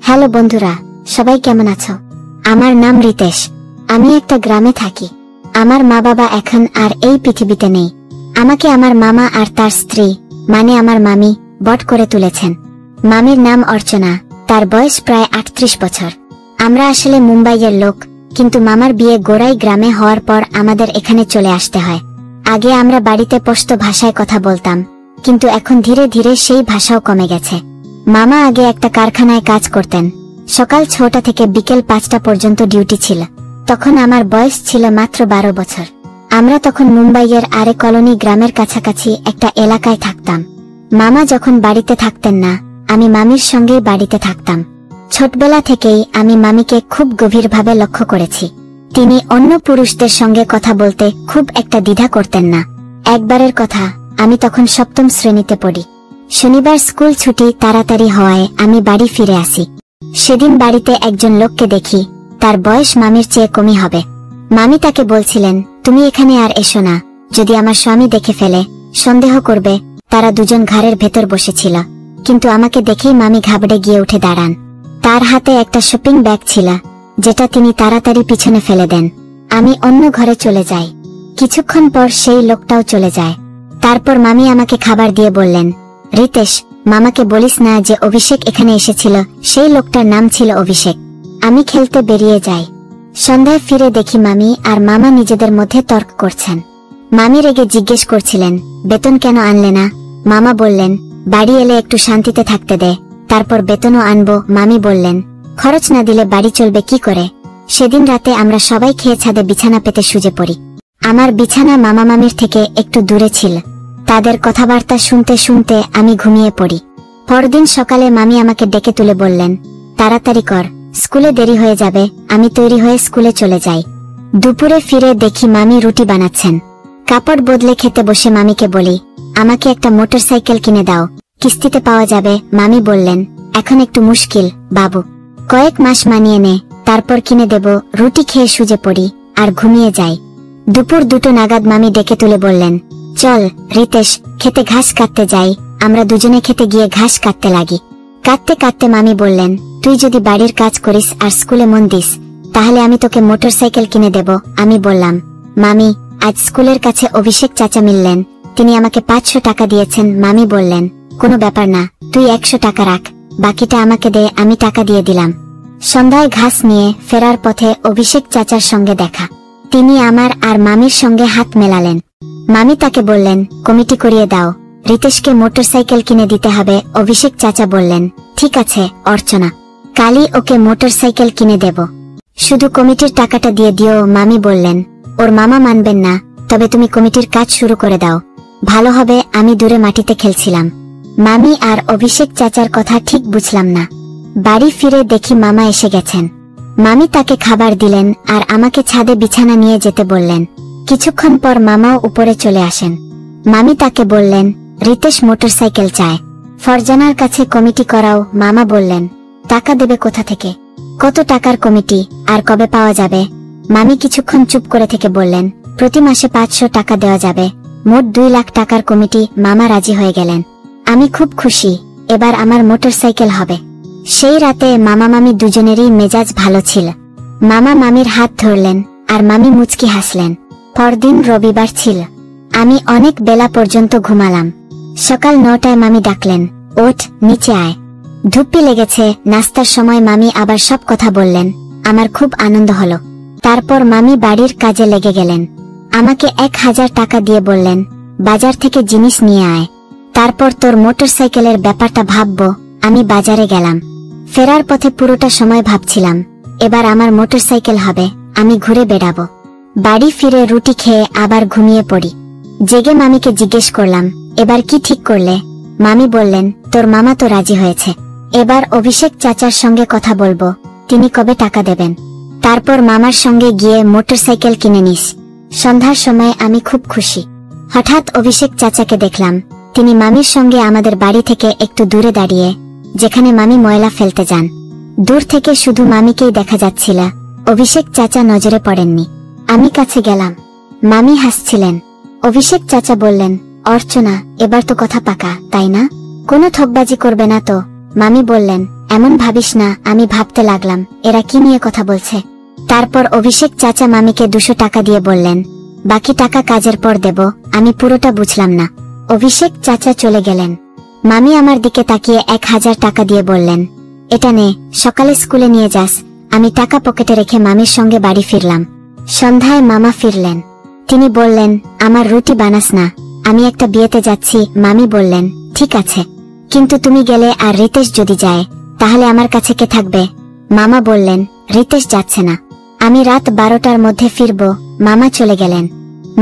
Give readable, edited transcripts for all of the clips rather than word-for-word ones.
Hello বন্ধুরা, সবাই কেমন আছো? আমার নাম রিতেশ। আমি একটা গ্রামে থাকি। আমার মা বাবা এখন আর এই পৃথিবীতে নেই। আমাকে আমার মামা আর তার স্ত্রী মানে আমার মামি বট করে তুলেছেন। মামির নাম অর্চনা, তার বয়স প্রায় 38 বছর। আমরা আসলে মুম্বাইয়ের লোক, কিন্তু মামার বিয়ে গোড়াই গ্রামে হওয়ার পর আমাদের এখানে চলে আসতে হয়। আগে আমরা বাড়িতে পশতো ভাষায় কথা বলতাম, কিন্তু এখন ধীরে ধীরে সেই ভাষাও কমে গেছে। মামা আগে একটা কারখানায় কাজ করতেন। সকাল 6টা থেকে বিকেল 5টা পর্যন্ত ডিউটি ছিল। তখন আমার বয়স ছিল মাত্র 12 বছর। আমরা তখন মুম্বাইয়ের আরে কলোনি গ্রামের কাছাকাছি একটা এলাকায় থাকতাম। মামা যখন বাড়িতে থাকতেন না, আমি মামির সঙ্গেই বাড়িতে থাকতাম। ছোটবেলা থেকেই আমি মামিকে খুব গভীরভাবে লক্ষ্য করেছি। তিনি অন্য পুরুষদের সঙ্গে কথা বলতে খুব একটা দ্বিধা করতেন না। একবারের কথা, আমি তখন 7ম শ্রেণীতে পড়ি। শনিবার স্কুল ছুটি তাড়াতাড়ি হওয়ায় আমি বাড়ি ফিরে আসি। সেদিন বাড়িতে একজন লোককে দেখি, তার বয়স মামির চেয়ে কমই হবে। মামি তাকে বলছিলেন, তুমি এখানে আর এসো না, যদি আমার স্বামী দেখে ফেলে সন্দেহ করবে। তারা দুজন ঘরের ভেতর বসেছিল, কিন্তু আমাকে দেখেই মামি ঘাবড়ে গিয়ে উঠে দাঁড়ান। তার হাতে একটা শপিং ব্যাগ ছিল, যেটা তিনি তাড়াতাড়ি পিছনে ফেলে দেন। আমি অন্য ঘরে চলে যাই। কিছুক্ষণ পর সেই লোকটাও চলে যায়। তারপর মামি আমাকে খাবার দিয়ে বললেন, রিতেশ, মামাকে বলিস না যে অভিষেক এখানে এসেছিল। সেই লোকটার নাম ছিল অভিষেক। আমি খেলতে বেরিয়ে যাই। সন্ধ্যায় ফিরে দেখি মামি আর মামা নিজেদের মধ্যে তর্ক করছেন। মামি রেগে জিজ্ঞেস করছিলেন, বেতন কেন আনলে না? মামা বললেন, বাড়ি এলে একটু শান্তিতে থাকতে দে, তারপর বেতনও আনবো। মামি বললেন, খরচ না দিলে বাড়ি চলবে কি করে? সেদিন রাতে আমরা সবাই খেয়ে ছাদে বিছানা পেতে শুয়ে পড়ি। আমার বিছানা মামা মামির থেকে একটু দূরে ছিল। তাদের কথাবার্তা শুনতে শুনতে আমি ঘুমিয়ে পড়ি। পরদিন সকালে মামি আমাকে ডেকে তুলে বললেন, তাড়াতাড়ি কর, স্কুলে দেরি হয়ে যাবে। আমি তৈরি হয়ে স্কুলে চলে যাই। দুপুরে ফিরে দেখি মামি রুটি বানাচ্ছেন। কাপড় বদলে খেতে বসে মামিকে বলি, আমাকে একটা মোটরসাইকেল কিনে দাও, কিস্তিতে পাওয়া যাবে। মামি বললেন, এখন একটু মুশকিল বাবু, কয়েক মাস মানিয়ে নে, তারপর কিনে দেব। রুটি খেয়ে শুয়ে পড়ি আর ঘুমিয়ে যাই। দুপুর 2টো নাগাদ মামি ডেকে তুলে বললেন, চল রিতেশ, খেতে ঘাস কাটতে যাই। আমরা দুজনে খেতে গিয়ে ঘাস কাটতে লাগি। কাটতে কাটতে মামি বললেন, তুই যদি বাড়ির কাজ করিস আর স্কুলে মন দিস, তাহলে আমি তোকে মোটরসাইকেল কিনে দেব। আমি বললাম, মামি, আজ স্কুলের কাছে অভিষেক চাচা মিললেন, তিনি আমাকে 500 টাকা দিয়েছেন। মামি বললেন, কোনো ব্যাপার না, তুই 100 টাকা রাখ, বাকিটা আমাকে দে। আমি টাকা দিয়ে দিলাম। সন্ধ্যায় ঘাস নিয়ে ফেরার পথে অভিষেক চাচার সঙ্গে দেখা। তিনি আমার আর মামির সঙ্গে হাত মেলালেন। মামি তাকে বললেন, কমিটি করিয়ে দাও, রিতেশকে মোটরসাইকেল কিনে দিতে হবে। অভিষেক চাচা বললেন, ঠিক আছে অর্চনা, কালই ওকে মোটরসাইকেল কিনে দেব, শুধু কমিটির টাকাটা দিয়ে দিও। মামি বললেন, ওর মামা মানবেন না, তবে তুমি কমিটির কাজ শুরু করে দাও, ভালো হবে। আমি দূরে মাটিতে খেলছিলাম। মামি আর অভিষেক চাচার কথা ঠিক বুঝলাম না। বাড়ি ফিরে দেখি মামা এসে গেছেন। মামি তাকে খাবার দিলেন আর আমাকে ছাদে বিছানা নিয়ে যেতে বললেন। কিছুক্ষণ পর মামাও উপরে চলে আসেন। মামি তাকে বললেন, রিতেশ মোটরসাইকেল চায়, ফরজানার কাছে কমিটি করাও। মামা বললেন, টাকা দেবে কোথা থেকে? কত টাকার কমিটি আর কবে পাওয়া যাবে? মামি কিছুক্ষণ চুপ করে থেকে বললেন, প্রতি মাসে 500 টাকা দেওয়া যাবে, মোট 2 লাখ টাকার কমিটি। মামা রাজি হয়ে গেলেন। আমি খুব খুশি, এবার আমার মোটরসাইকেল হবে। সেই রাতে মামা মামি দুজনেরই মেজাজ ভালো ছিল। মামা মামির হাত ধরলেন আর মামি মুচকি হাসলেন। পরদিন রবিবার ছিল। আমি অনেক বেলা পর্যন্ত ঘুমালাম। সকাল 9টায় মামি ডাকলেন, ওঠ, নিচে আয়, ধুপ্পি লেগেছে। নাস্তার সময় মামি আবার সব কথা বললেন। আমার খুব আনন্দ হলো। তারপর মামি বাড়ির কাজে লেগে গেলেন। আমাকে 1000 টাকা দিয়ে বললেন, বাজার থেকে জিনিস নিয়ে আয়, তারপর তোর মোটরসাইকেলের ব্যাপারটা ভাববো। আমি বাজারে গেলাম। ফেরার পথে পুরোটা সময় ভাবছিলাম, এবার আমার মোটরসাইকেল হবে, আমি ঘুরে বেড়াবো। বাড়ি ফিরে রুটি খেয়ে আবার ঘুমিয়ে পড়ি। জেগে মামিকে জিজ্ঞেস করলাম, এবার কি ঠিক করলে? মামি বললেন, তোর মামা তো রাজি হয়েছে, এবার অভিষেক চাচার সঙ্গে কথা বলবো, তিনি কবে টাকা দেবেন, তারপর মামার সঙ্গে গিয়ে মোটরসাইকেল কিনে নিস। সন্ধ্যার সময় আমি খুব খুশি। হঠাৎ অভিষেক চাচাকে দেখলাম। তিনি মামির সঙ্গে আমাদের বাড়ি থেকে একটু দূরে দাঁড়িয়ে, যেখানে মামি ময়লা ফেলতে যান। দূর থেকে শুধু মামিকেই দেখা যাচ্ছিল, অভিষেক চাচা নজরে পড়েননি। আমি কাছে গেলাম। মামি হাসছিলেন। অভিষেক চাচা বললেন, অর্চনা, এবার তো কথা পাকা, তাই না? কোনো ঠকবাজি করবে না তো? মামি বললেন, এমন ভাবিস না। আমি ভাবতে লাগলাম এরা কি নিয়ে কথা বলছে। তারপর অভিষেক চাচা মামিকে 200 টাকা দিয়ে বললেন, বাকি টাকা কাজের পর দেব। আমি পুরোটা বুঝলাম না। অভিষেক চাচা চলে গেলেন। মামি আমার দিকে তাকিয়ে 1000 টাকা দিয়ে বললেন, এটা নে, সকালে স্কুলে নিয়ে যাস। আমি টাকা পকেটে রেখে মামির সঙ্গে বাড়ি ফিরলাম। সন্ধ্যায় মামা ফিরলেন। তিনি বললেন, আমার রুটি বানাস না, আমি একটা বিয়েতে যাচ্ছি। মামি বললেন, ঠিক আছে, কিন্তু তুমি গেলে আর রিতেশ যদি যায় তাহলে আমার কাছে কে থাকবে? মামা বললেন, রিতেশ যাচ্ছে না, আমি রাত 12টার মধ্যে ফিরব। মামা চলে গেলেন।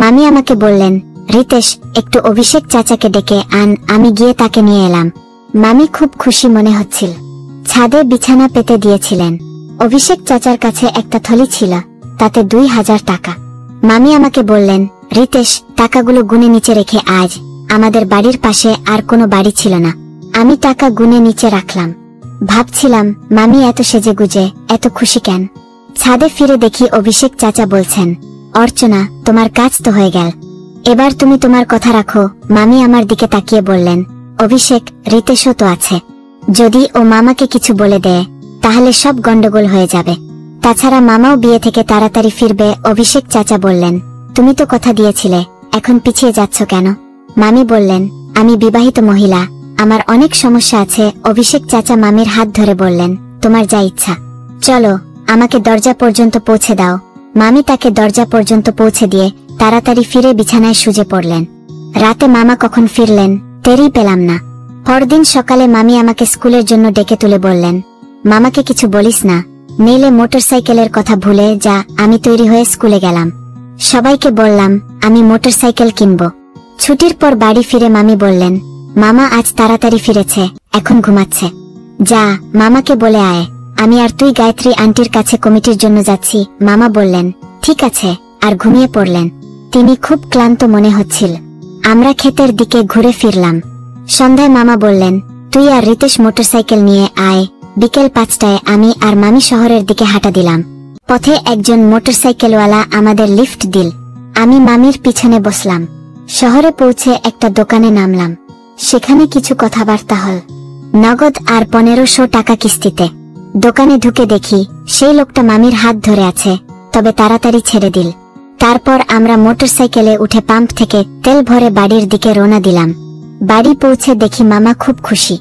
মামি আমাকে বললেন, রিতেশ, একটু অভিষেক চাচাকে ডেকে আন। আমি গিয়ে তাকে নিয়ে এলাম। মামি খুব খুশি মনে হচ্ছিল। ছাদে বিছানা পেতে দিয়েছিলেন। অভিষেক চাচার কাছে একটা থলি ছিল, তাতে 2000 টাকা। মামি আমাকে বললেন, রিতেশ, টাকাগুলো গুনে নিচে রেখে আজ। আমাদের বাড়ির পাশে আর কোনো বাড়ি ছিল না। আমি টাকা গুনে নিচে রাখলাম। ভাবছিলাম, মামি এত সেজেগুজে এত খুশি কেন? ছাদে ফিরে দেখি অভিষেক চাচা বলছেন, অর্চনা, তোমার কাজ তো হয়ে গেল, এবার তুমি তোমার কথা রাখো। মামি আমার দিকে তাকিয়ে বললেন, অভিষেক, রিতেশও তো আছে, যদি ও মামাকে কিছু বলে দেয় তাহলে সব গন্ডগোল হয়ে যাবে। তাছাড়া মামাও বিয়ে থেকে তাড়াতাড়ি ফিরবে। অভিষেক চাচা বললেন, তুমি তো কথা দিয়েছিলে, এখন পিছিয়ে যাচ্ছ কেন? মামি বললেন, আমি বিবাহিত মহিলা, আমার অনেক সমস্যা আছে। অভিষেক চাচা মামির হাত ধরে বললেন, তোমার যা ইচ্ছা, চলো, আমাকে দরজা পর্যন্ত পৌঁছে দাও। মামি তাকে দরজা পর্যন্ত পৌঁছে দিয়ে তাড়াতাড়ি ফিরে বিছানায় শুয়ে পড়লেন। রাতে মামা কখন ফিরলেন টেরই পেলাম না। পরদিন সকালে মামি আমাকে স্কুলের জন্য ডেকে তুলে বললেন, মামাকে কিছু বলিস না, নইলে মোটরসাইকেলের কথা ভুলে যা। আমি তৈরি হয়ে স্কুলে গেলাম। সবাইকে বললাম আমি মোটরসাইকেল কিনব। ছুটির পর বাড়ি ফিরে মামি বললেন, মামা আজ তাড়াতাড়ি ফিরেছে, এখন ঘুমাচ্ছে, যা মামাকে বলে আয়। আমি আর তুই গায়ত্রী আন্টির কাছে কমিটির জন্য যাচ্ছি। মামা বললেন, ঠিক আছে, আর ঘুমিয়ে পড়লেন। তিনি খুব ক্লান্ত মনে হচ্ছিল। আমরা ক্ষেতের দিকে ঘুরে ফিরলাম। সন্ধ্যায় মামা বললেন, তুই আর রিতেশ মোটরসাইকেল নিয়ে আয়। বিকেল 5টায় আমি আর মামি শহরের দিকে হাঁটা দিলাম। পথে একজন মোটরসাইকেলওয়ালা আমাদের লিফট দিল। আমি মামির পিছনে বসলাম। শহরে পৌঁছে একটা দোকানে নামলাম। সেখানে কিছু কথাবার্তা হল। নগদ আর 1500 টাকা কিস্তিতে। দোকানে ঢুকে দেখি সেই লোকটা মামির হাত ধরে আছে, তবে তাড়াতাড়ি ছেড়ে দিল। তারপর আমরা মোটরসাইকেলে উঠে পাম্প থেকে তেল ভরে বাড়ির দিকে রওনা দিলাম। বাড়ি পৌঁছে দেখি মামা খুব খুশি।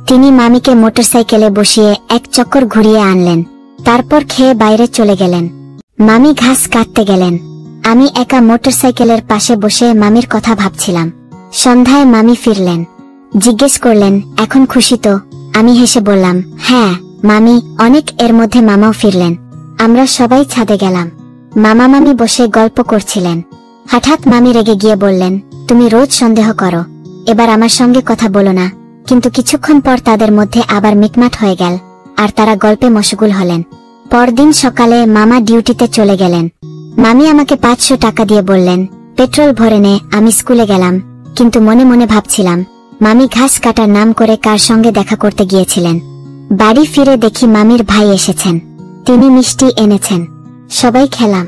তিনি মামিকে মোটরসাইকেলে বসিয়ে এক চক্কর ঘুরিয়ে আনলেন। তারপর খেয়ে বাইরে চলে গেলেন। মামি ঘাস কাটতে গেলেন। আমি একা মোটরসাইকেলের পাশে বসে মামির কথা ভাবছিলাম। সন্ধ্যায় মামি ফিরলেন। জিজ্ঞেস করলেন, এখন খুশি তো? আমি হেসে বললাম, হ্যাঁ মামি, অনেক। এর মধ্যে মামাও ফিরলেন। আমরা সবাই ছাদে গেলাম। মামা মামি বসে গল্প করছিলেন। হঠাৎ মামি রেগে গিয়ে বললেন, তুমি রোজ সন্দেহ করো, এবার আমার সঙ্গে কথা বলো না। কিন্তু কিছুক্ষণ পর তাদের মধ্যে আবার মিটমাট হয়ে গেল, আর তারা গল্পে মশগুল হলেন। পরদিন সকালে মামা ডিউটিতে চলে গেলেন। মামি আমাকে 500 টাকা দিয়ে বললেন, পেট্রোল ভরে নে। আমি স্কুলে গেলাম, কিন্তু মনে মনে ভাবছিলাম, মামি ঘাস কাটার নাম করে কার সঙ্গে দেখা করতে গিয়েছিলেন। বাড়ি ফিরে দেখি মামির ভাই এসেছেন। তিনি মিষ্টি এনেছেন। সবাই খেলাম।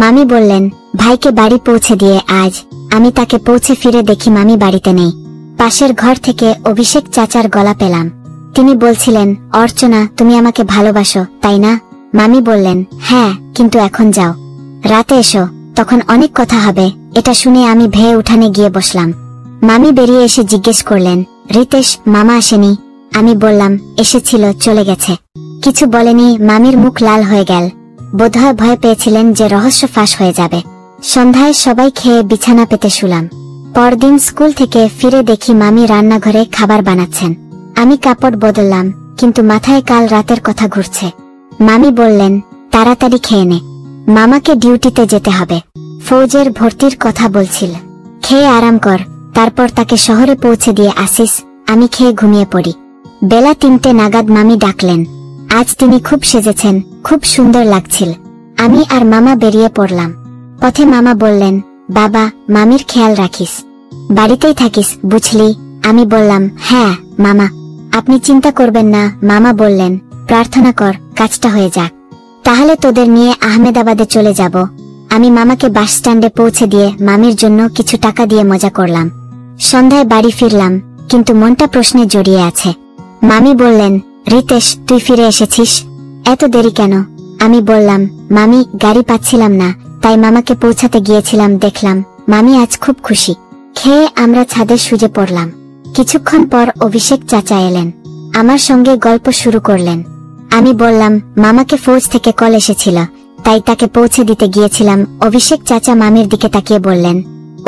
মামি বললেন, ভাইকে বাড়ি পৌঁছে দিয়ে আজ। আমি তাকে পৌঁছে ফিরে দেখি মামি বাড়িতে নেই। পাশের ঘর থেকে অভিষেক চাচার গলা পেলাম। তিনি বলছিলেন, অর্চনা, তুমি আমাকে ভালোবাসো, তাই না? মামি বললেন, হ্যাঁ, কিন্তু এখন যাও, রাতে এসো, তখন অনেক কথা হবে। এটা শুনে আমি ভেয়ে উঠানে গিয়ে বসলাম। মামি বেরিয়ে এসে জিজ্ঞেস করলেন, রিতেশ, মামা আসেনি? আমি বললাম, এসেছিল, চলে গেছে। কিছু বলেনি। মামির মুখ লাল হয়ে গেল। বোধহয় ভয় পেয়েছিলেন যে রহস্য ফাঁস হয়ে যাবে। সন্ধ্যায় সবাই খেয়ে বিছানা পেতে শুলাম। পরদিন স্কুল থেকে ফিরে দেখি মামি রান্নাঘরে খাবার বানাচ্ছেন। আমি কাপড় বদললাম, কিন্তু মাথায় কাল রাতের কথা ঘুরছে। মামি বললেন, তাড়াতাড়ি খেয়ে নে, মামাকে ডিউটিতে যেতে হবে। ফৌজের ভর্তির কথা বলছিল। খেয়ে আরাম কর, তারপর তাকে শহরে পৌঁছে দিয়ে আসিস। আমি খেয়ে ঘুমিয়ে পড়ি। বেলা 3টে নাগাদ মামি ডাকলেন। আজ তিনি খুব সেজেছেন, খুব সুন্দর লাগছিল। আমি আর মামা বেরিয়ে পড়লাম। পথে মামা বললেন, বাবা, মামির খেয়াল রাখিস, বাড়িতেই থাকিস, বুঝলি? আমি বললাম, হ্যাঁ মামা, আপনি চিন্তা করবেন না। মামা বললেন, প্রার্থনা কর কাজটা হয়ে যাক, তাহলে তোদের নিয়ে আহমেদাবাদে চলে যাব। আমি মামাকে বাস স্ট্যান্ডে পৌঁছে দিয়ে মামির জন্য কিছু টাকা দিয়ে মজা করলাম। সন্ধ্যায় বাড়ি ফিরলাম, কিন্তু মনটা প্রশ্নে জড়িয়ে আছে। মামি বললেন, রিতেশ, তুই ফিরে এসেছিস, এত দেরি কেন? আমি বললাম, মামি, গাড়ি পাচ্ছিলাম না, তাই মামাকে পৌঁছাতে গিয়েছিলাম, দেখলাম মামি আজ খুব খুশি। খেয়ে আমরা ছাদে শুয়ে পড়লাম। কিছুক্ষণ পর অভিষেক চাচা এলেন, আমার সঙ্গে গল্প শুরু করলেন। আমি বললাম, মামাকে ফৌজ থেকে কল এসেছিল, তাই তাকে পৌঁছে দিতে গিয়েছিলাম। অভিষেক চাচা মামির দিকে তাকিয়ে বললেন,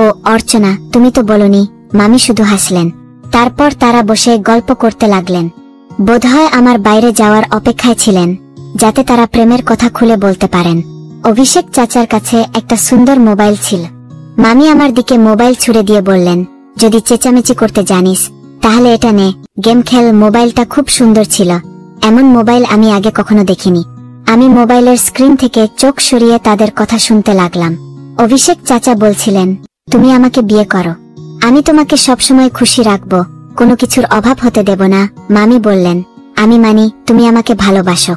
ও অর্চনা, তুমি তো বলনি। মামি শুধু হাসলেন। তারপর তারা বসে গল্প করতে লাগলেন। বোধহয় আমার বাইরে যাওয়ার অপেক্ষায় ছিলেন, যাতে তারা প্রেমের কথা খুলে বলতে পারেন। অভিষেক চাচার কাছে একটা সুন্দর মোবাইল ছিল। মামি আমার দিকে মোবাইল ছুড়ে দিয়ে বললেন, যদি চেঁচামেচি করতে জানিস তাহলে এটা নে, গেম খেল। মোবাইলটা খুব সুন্দর ছিল, এমন মোবাইল আমি আগে কখনো দেখিনি। আমি মোবাইলের স্ক্রিন থেকে চোখ সরিয়ে তাদের কথা শুনতে লাগলাম। অভিষেক চাচা বলছিলেন, তুমি আমাকে বিয়ে করো, আমি তোমাকে সবসময় খুশি রাখবো, কোনো কিছুর অভাব হতে দেব না। মামি বললেন, আমি মানি তুমি আমাকে ভালোবাসো,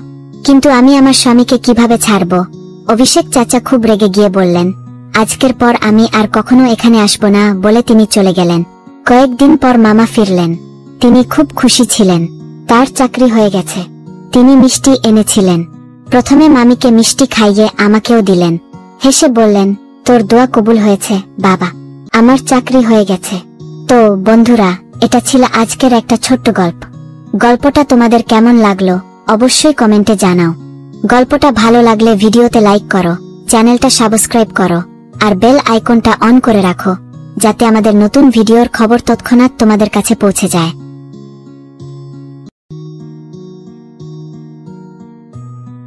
কিন্তু আমি আমার স্বামীকে কিভাবে ছাড়ব? অভিষেক চাচা খুব রেগে গিয়ে বললেন, আজকের পর আমি আর কখনো এখানে আসব না, বলে তিনি চলে গেলেন। কয়েকদিন পর মামা ফিরলেন। তিনি খুব খুশি ছিলেন, তার চাকরি হয়ে গেছে। তিনি মিষ্টি এনেছিলেন। প্রথমে মামিকে মিষ্টি খাইয়ে আমাকেও দিলেন। হেসে বললেন, তোর দোয়া কবুল হয়েছে বাবা, আমার চাকরি হয়ে গেছে। তো বন্ধুরা, এটা ছিল আজকের একটা ছোট্ট গল্প। গল্পটা তোমাদের কেমন লাগলো অবশ্যই কমেন্টে জানাও। গল্পটা ভালো লাগলে ভিডিওতে লাইক করো, চ্যানেলটা সাবস্ক্রাইব করো, আর বেল আইকনটা অন করে রাখো, যাতে আমাদের নতুন ভিডিওর খবর তৎক্ষণাৎ তোমাদের কাছে পৌঁছে যায়।